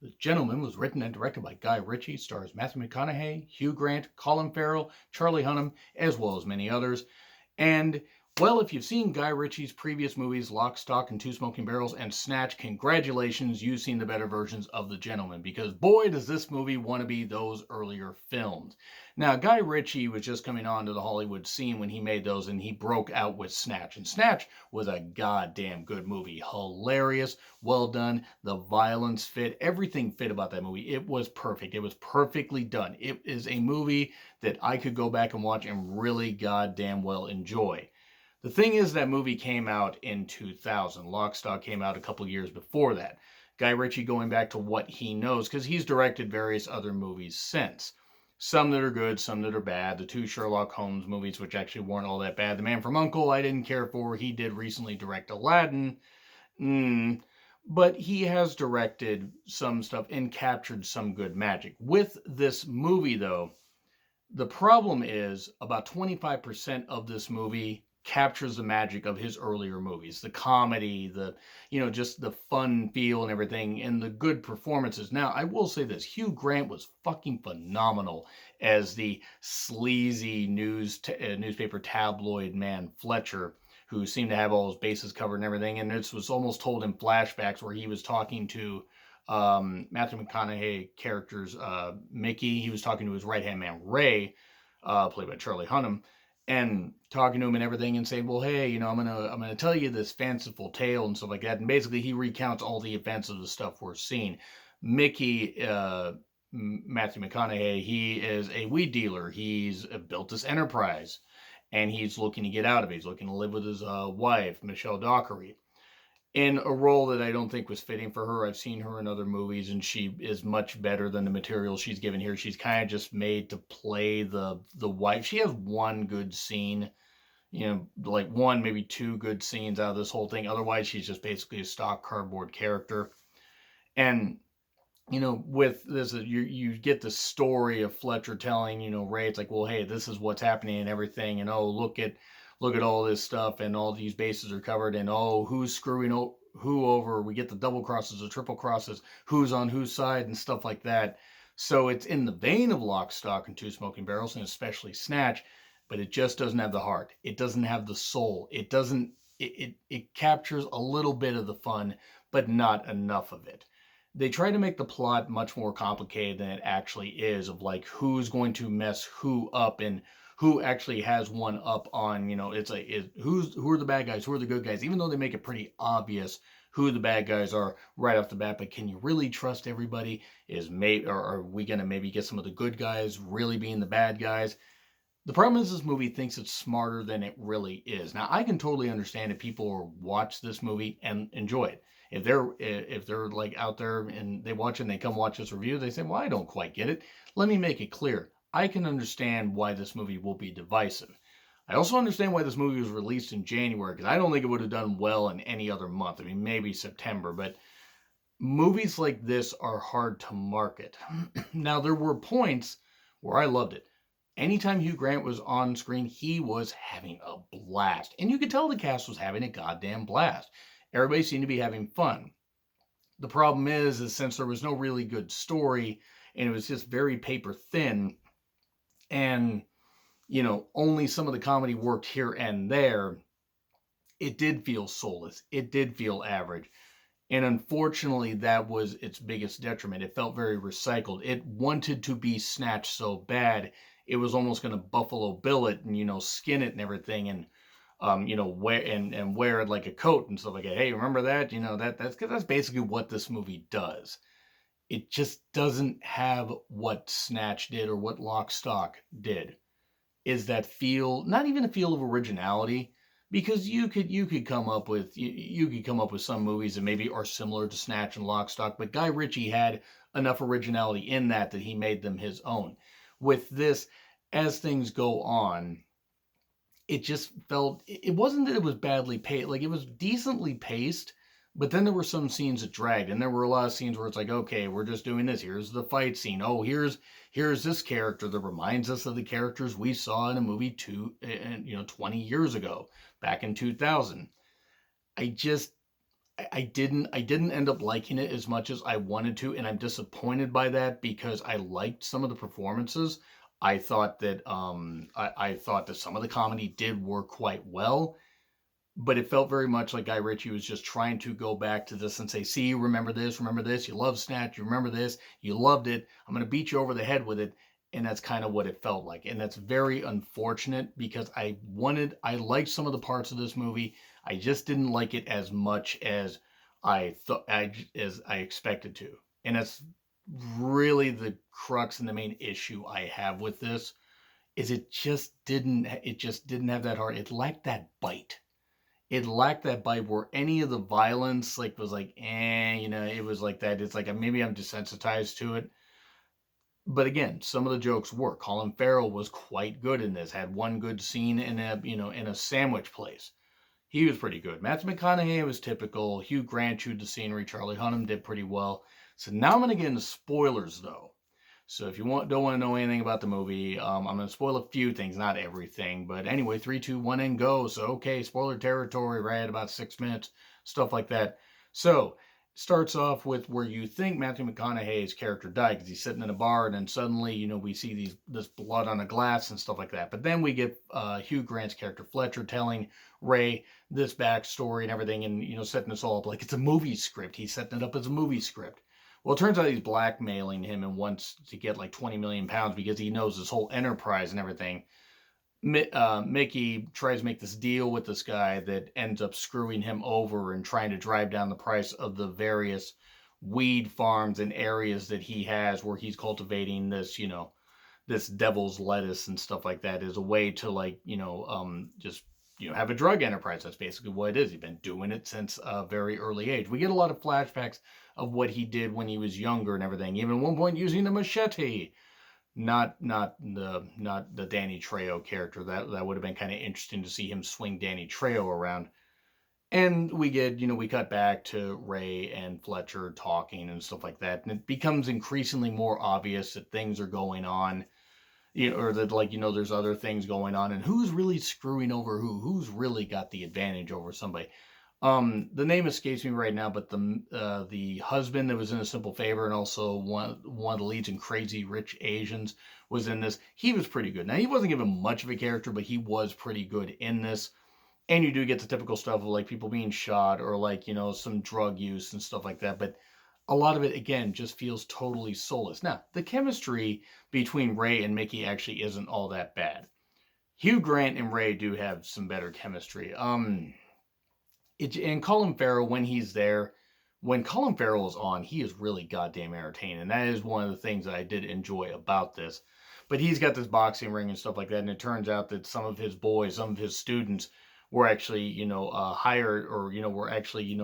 The Gentleman was written and directed by Guy Ritchie, stars Matthew McConaughey, Hugh Grant, Colin Farrell, Charlie Hunnam, as well as many others. And well, if you've seen Guy Ritchie's previous movies, Lock, Stock, and Two Smoking Barrels, and Snatch, congratulations, you've seen the better versions of The Gentleman, because boy, does this movie want to be those earlier films. Now, Guy Ritchie was just coming onto the Hollywood scene when he made those, and he broke out with Snatch. And Snatch was a goddamn good movie. Hilarious, well done, the violence fit, everything fit about that movie. It was perfect. It was perfectly done. It is a movie that I could go back and watch and really goddamn well enjoy. The thing is, that movie came out in 2000. Lock, Stock came out a couple years before that. Guy Ritchie going back to what he knows, because he's directed various other movies since. Some that are good, some that are bad. The two Sherlock Holmes movies, which actually weren't all that bad. The Man from U.N.C.L.E. I didn't care for. He did recently direct Aladdin. But he has directed some stuff and captured some good magic. With this movie, though, the problem is about 25% of this movie captures the magic of his earlier movies, the comedy, just the fun feel and everything, and the good performances. Now, I will say this: Hugh Grant was fucking phenomenal as the sleazy newspaper tabloid man Fletcher, who seemed to have all his bases covered and everything. And this was almost told in flashbacks where he was talking to Matthew McConaughey character's Mickey. He was talking to his right hand man Ray, played by Charlie Hunnam, and talking to him and everything, and saying, "Well, hey, I'm gonna tell you this fanciful tale and stuff like that." And basically, he recounts all the events of the stuff we're seeing. Mickey, Matthew McConaughey, he is a weed dealer. He's built this enterprise, and he's looking to get out of it. He's looking to live with his wife, Michelle Dockery, in a role that I don't think was fitting for her. I've seen her in other movies, and she is much better than the material she's given here. She's kind of just made to play the wife. She has one good scene, like one, maybe two good scenes out of this whole thing. Otherwise, she's just basically a stock cardboard character. And with this, you get the story of Fletcher telling, Ray, it's like, well, hey, this is what's happening and everything, and oh, look at all this stuff, and all these bases are covered, and oh, who's screwing who over? We get the double crosses, the triple crosses, who's on whose side, and stuff like that. So it's in the vein of Lock, Stock, and Two Smoking Barrels, and especially Snatch, but it just doesn't have the heart. It doesn't have the soul. It doesn't. It captures a little bit of the fun, but not enough of it. They try to make the plot much more complicated than it actually is, of like who's going to mess who up and who actually has one up on, it's like who are the bad guys, who are the good guys, even though they make it pretty obvious who the bad guys are right off the bat. But can you really trust everybody? Or are we gonna maybe get some of the good guys really being the bad guys? The problem is, this movie thinks it's smarter than it really is. Now, I can totally understand if people watch this movie and enjoy it. If they're like out there and they watch it and they come watch this review, they say, "Well, I don't quite get it." Let me make it clear. I can understand why this movie will be divisive. I also understand why this movie was released in January, because I don't think it would have done well in any other month. I mean, maybe September, but movies like this are hard to market. Now, there were points where I loved it. Anytime Hugh Grant was on screen, he was having a blast. And you could tell the cast was having a goddamn blast. Everybody seemed to be having fun. The problem is since there was no really good story, and it was just very paper thin, and only some of the comedy worked here and there, it did feel soulless. It did feel average. And unfortunately, that was its biggest detriment. It felt very recycled. It wanted to be Snatched so bad, it was almost going to Buffalo Bill it and, skin it and everything, and wear it like a coat and stuff like that. Hey, remember that? That's basically what this movie does. It just doesn't have what Snatch did or what Lock, Stock did. Is that feel, not even a feel of originality, because you could come up with some movies that maybe are similar to Snatch and Lock, Stock, but Guy Ritchie had enough originality in that he made them his own. With this, as things go on, it just felt, it wasn't that it was badly paced, like it was decently paced, but then there were some scenes that dragged, and there were a lot of scenes where it's like, okay, we're just doing this. Here's the fight scene. Oh, here's this character that reminds us of the characters we saw in a movie 20 years ago, back in 2000. I just I didn't end up liking it as much as I wanted to, and I'm disappointed by that because I liked some of the performances. I thought that some of the comedy did work quite well, but it felt very much like Guy Ritchie was just trying to go back to this and say, "See, you remember this, you love Snatch, you remember this, you loved it. I'm going to beat you over the head with it." And that's kind of what it felt like. And that's very unfortunate because I liked some of the parts of this movie. I just didn't like it as much as as I expected to. And that's really the crux and the main issue I have with this is it just didn't have that heart. It lacked that bite. It lacked that bite where any of the violence like was like it was like that. It's like maybe I'm desensitized to it. But again, some of the jokes work. Colin Farrell was quite good in this. Had one good scene in a sandwich place. He was pretty good. Matthew McConaughey was typical. Hugh Grant chewed the scenery. Charlie Hunnam did pretty well. So now I'm going to get into spoilers though. So if you don't want to know anything about the movie, I'm going to spoil a few things, not everything. But anyway, 3, 2, 1, and go. So okay, spoiler territory, right? About 6 minutes, stuff like that. So starts off with where you think Matthew McConaughey's character died because he's sitting in a bar, and then suddenly we see this blood on a glass and stuff like that. But then we get Hugh Grant's character Fletcher telling Ray this backstory and everything, and setting this all up like it's a movie script. He's setting it up as a movie script. Well, it turns out he's blackmailing him and wants to get like 20 million pounds because he knows this whole enterprise and everything. Mickey tries to make this deal with this guy that ends up screwing him over and trying to drive down the price of the various weed farms and areas that he has where he's cultivating this devil's lettuce and stuff like that as a way to just have a drug enterprise. That's basically what it is. He's been doing it since a very early age. We get a lot of flashbacks of what he did when he was younger and everything. Even at one point using a machete. Not the Danny Trejo character. That would have been kind of interesting to see him swing Danny Trejo around. And we cut back to Ray and Fletcher talking and stuff like that. And it becomes increasingly more obvious that things are going on, or that there's other things going on, and who's really screwing over who's really got the advantage over somebody. The name escapes me right now, but the husband that was in A Simple Favor and also one of the leads in Crazy Rich Asians was in this. He was pretty good. Now he wasn't given much of a character, but he was pretty good in this. And you do get the typical stuff of like people being shot or some drug use and stuff like that. But a lot of it again just feels totally soulless. Now the chemistry between Ray and Mickey actually isn't all that bad. Hugh Grant and Ray do have some better chemistry. And Colin Farrell, when Colin Farrell is on, he is really goddamn entertaining. And that is one of the things that I did enjoy about this. But he's got this boxing ring and stuff like that. And it turns out that some of his boys, some of his students were actually, hired or, were actually,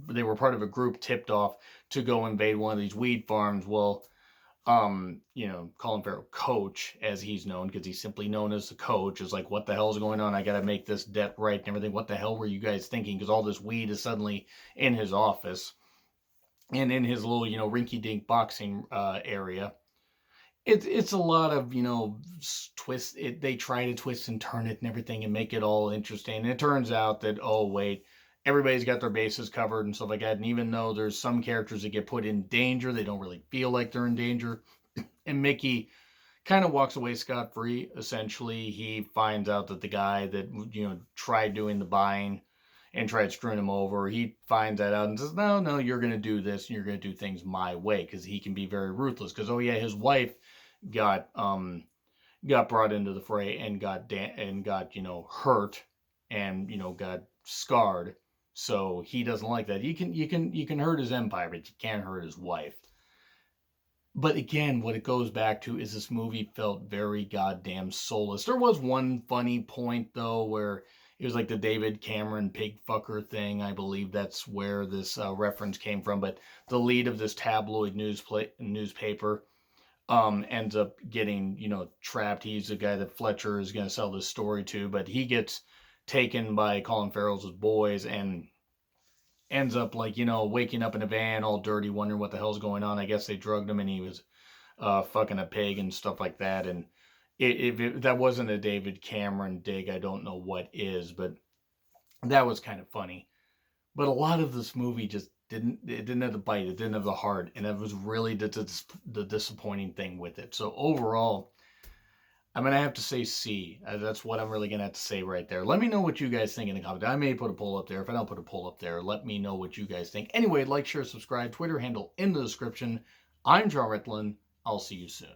they were part of a group tipped off to go invade one of these weed farms. Well, Colin Farrell, Coach, as he's known, because he's simply known as the Coach, is like, what the hell's going on? I got to make this debt right and everything. What the hell were you guys thinking? Because all this weed is suddenly in his office and in his little, rinky-dink boxing area. It's a lot of, twist. They try to twist and turn it and everything and make it all interesting. And it turns out that, oh, wait, everybody's got their bases covered and stuff like that. And even though there's some characters that get put in danger, they don't really feel like they're in danger. And Mickey kind of walks away scot-free. Essentially, he finds out that the guy that, tried doing the buying and tried screwing him over, he finds that out and says, no, you're going to do this and you're going to do things my way, because he can be very ruthless. Because, oh yeah, his wife got brought into the fray and got hurt and got scarred. So he doesn't like that. You can hurt his empire, but you can't hurt his wife. But again, what it goes back to is this movie felt very goddamn soulless. There was one funny point though where it was like the David Cameron pig fucker thing. I believe that's where this reference came from. But the lead of this tabloid newspaper ends up getting trapped. He's the guy that Fletcher is going to sell this story to, but he gets taken by Colin Farrell's boys and ends up waking up in a van all dirty, wondering what the hell's going on. I guess they drugged him and he was fucking a pig and stuff like that. And if that wasn't a David Cameron dig, I don't know what is, but that was kind of funny. But a lot of this movie just didn't have the bite, it didn't have the heart, and it was really the disappointing thing with it. So overall, I'm going to have to say C. That's what I'm really going to have to say right there. Let me know what you guys think in the comments. I may put a poll up there. If I don't put a poll up there, let me know what you guys think. Anyway, like, share, subscribe, Twitter handle in the description. I'm John Ritlin. I'll see you soon.